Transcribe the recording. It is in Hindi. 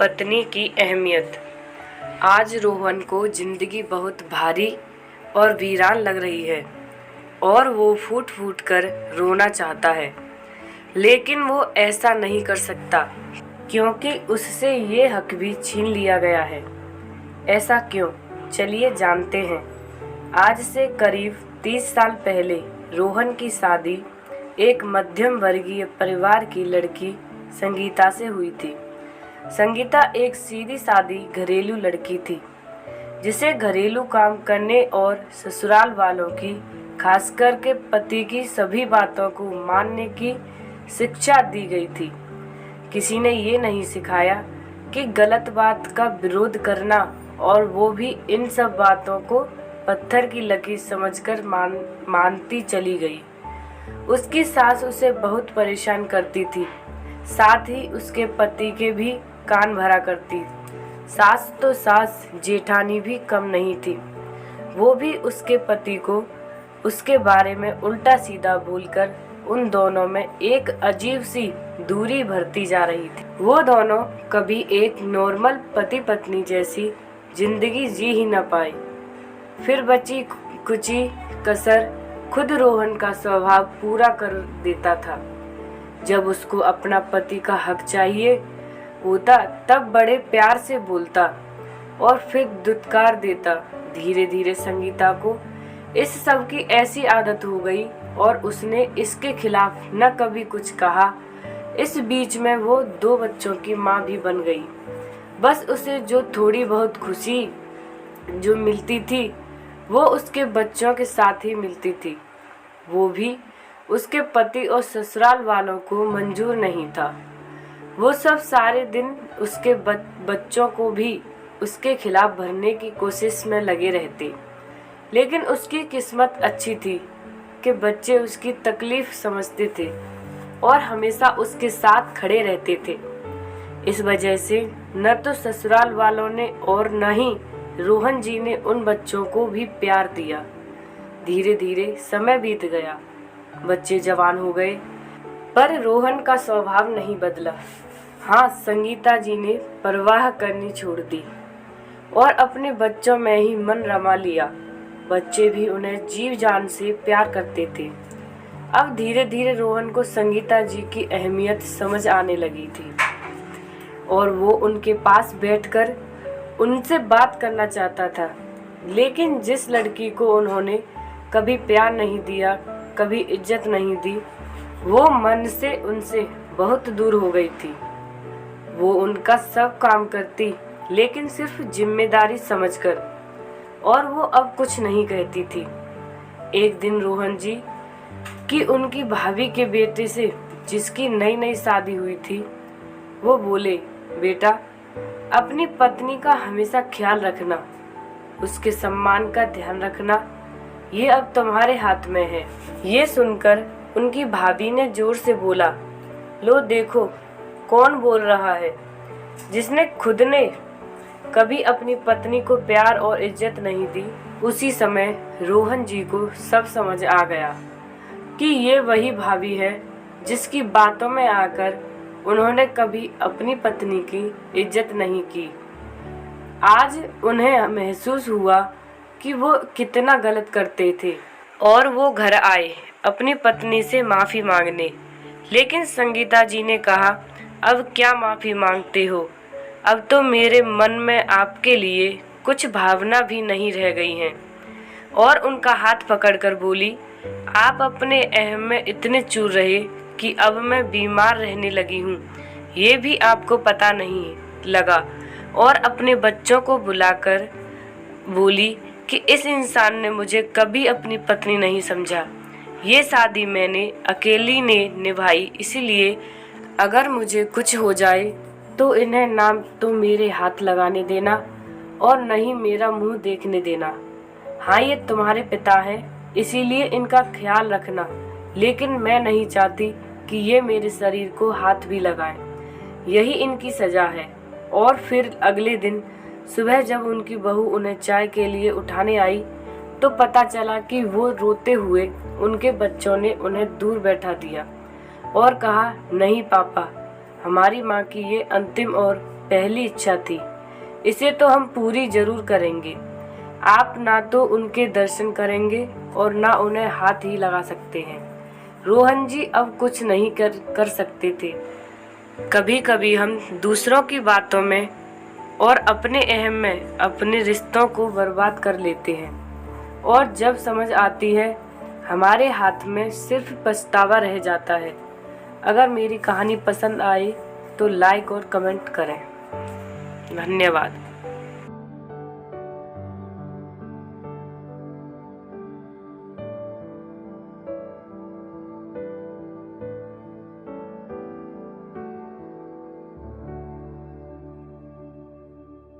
पत्नी की अहमियत। आज रोहन को जिंदगी बहुत भारी और वीरान लग रही है और वो फूट फूट कर रोना चाहता है, लेकिन वो ऐसा नहीं कर सकता क्योंकि उससे ये हक भी छीन लिया गया है। ऐसा क्यों? चलिए जानते हैं। आज से करीब 30 साल पहले रोहन की शादी एक मध्यम वर्गीय परिवार की लड़की संगीता से हुई थी। संगीता एक सीधी सादी घरेलू लड़की थी जिसे घरेलू काम करने और ससुराल वालों की, खासकर के पति की सभी बातों को मानने की शिक्षा दी गई थी। किसी ने ये नहीं सिखाया कि गलत बात का विरोध करना, और वो भी इन सब बातों को पत्थर की लकीर समझकर मानती चली गई। उसकी सास उसे बहुत परेशान करती थी, साथ ही उसके पति के भी कान भरा करती। सास तो सास, जेठानी भी कम नहीं थी। वो भी उसके पति को उसके बारे में उल्टा सीधा बोलकर उन दोनों में एक अजीब सी दूरी भरती जा रही थी। वो दोनों कभी एक नॉर्मल पति पत्नी जैसी जिंदगी जी ही न पाए। फिर बची कुची कसर खुद रोहन का स्वभाव पूरा कर देता था। जब उसको अपना पति का हक चाहिए होता तब बड़े प्यार से बोलता और फिर दुत्कार देता। धीरे धीरे संगीता को इस सब की ऐसी आदत हो गई और उसने इसके खिलाफ न कभी कुछ कहा। इस बीच में वो 2 बच्चों की माँ भी बन गई। बस उसे जो थोड़ी बहुत खुशी जो मिलती थी वो उसके बच्चों के साथ ही मिलती थी। वो भी उसके पति और ससुराल वालों को मंजूर नहीं था। वो सब सारे दिन उसके बच्चों को भी उसके खिलाफ भरने की कोशिश में लगे रहते। लेकिन उसकी किस्मत अच्छी थी कि बच्चे उसकी तकलीफ समझते थे और हमेशा उसके साथ खड़े रहते थे। इस वजह से न तो ससुराल वालों ने और न ही रोहन जी ने उन बच्चों को भी प्यार दिया। धीरे धीरे समय बीत गया, बच्चे जवान हो गए, पर रोहन का स्वभाव नहीं बदला। हाँ, संगीता जी ने परवाह करनी छोड़ दी और अपने बच्चों में ही मन रमा लिया। बच्चे भी उन्हें जीव जान से प्यार करते थे। अब धीरे धीरे रोहन को संगीता जी की अहमियत समझ आने लगी थी और वो उनके पास बैठकर उनसे बात करना चाहता था। लेकिन जिस लड़की को उन्होंने कभी प्यार नहीं दिया, कभी इज्जत नहीं दी, वो मन से उनसे बहुत दूर हो गई थी। वो उनका सब काम करती, लेकिन सिर्फ जिम्मेदारी समझकर, और वो अब कुछ नहीं कहती थी। एक दिन रोहन जी की उनकी भाभी के बेटे से, जिसकी नई नई शादी हुई थी, वो बोले, बेटा, अपनी पत्नी का हमेशा ख्याल रखना, उसके सम्मान का ध्यान रखना, ये अब तुम्हारे हाथ में है। ये सुनकर उनकी भाभी ने जोर से बोला, लो देखो कौन बोल रहा है, जिसने खुद ने कभी अपनी पत्नी को प्यार और इज्जत नहीं दी। उसी समय रोहन जी को सब समझ आ गया कि ये वही भाभी है जिसकी बातों में आकर उन्होंने कभी अपनी पत्नी की इज्जत नहीं की। आज उन्हें महसूस हुआ कि वो कितना गलत करते थे और वो घर आए अपनी पत्नी से माफ़ी मांगने। लेकिन संगीता जी ने कहा, अब क्या माफ़ी मांगते हो? अब तो मेरे मन में आपके लिए कुछ भावना भी नहीं रह गई हैं। और उनका हाथ पकड़कर बोली, आप अपने अहम में इतने चूर रहे कि अब मैं बीमार रहने लगी हूँ, ये भी आपको पता नहीं लगा। और अपने बच्चों को बुलाकर बोली कि इस इंसान ने मुझे कभी अपनी पत्नी नहीं समझा। ये शादी मैंने अकेली ने निभाई, इसीलिए अगर मुझे कुछ हो जाए तो इन्हें ना तो मेरे हाथ लगाने देना और न ही मेरा मुंह देखने देना। हाँ, ये तुम्हारे पिता हैं, इसीलिए इनका ख्याल रखना, लेकिन मैं नहीं चाहती कि ये मेरे शरीर को हाथ भी लगाएं। यही इनकी सज़ा है। और फिर अगले दिन सुबह जब उनकी बहू उन्हें चाय के लिए उठाने आई तो पता चला कि वो रोते हुए उनके बच्चों ने उन्हें दूर बैठा दिया और कहा, नहीं पापा, हमारी माँ की ये अंतिम और पहली इच्छा थी। इसे तो हम पूरी जरूर करेंगे। आप ना तो उनके दर्शन करेंगे और ना उन्हें हाथ ही लगा सकते हैं। रोहन जी अब कुछ नहीं कर सकते थे। कभी कभी हम दूसरों की बातों में और अपने अहम में अपने रिश्तों को बर्बाद कर लेते हैं, और जब समझ आती है हमारे हाथ में सिर्फ पछतावा रह जाता है। अगर मेरी कहानी पसंद आए तो लाइक और कमेंट करें। धन्यवाद।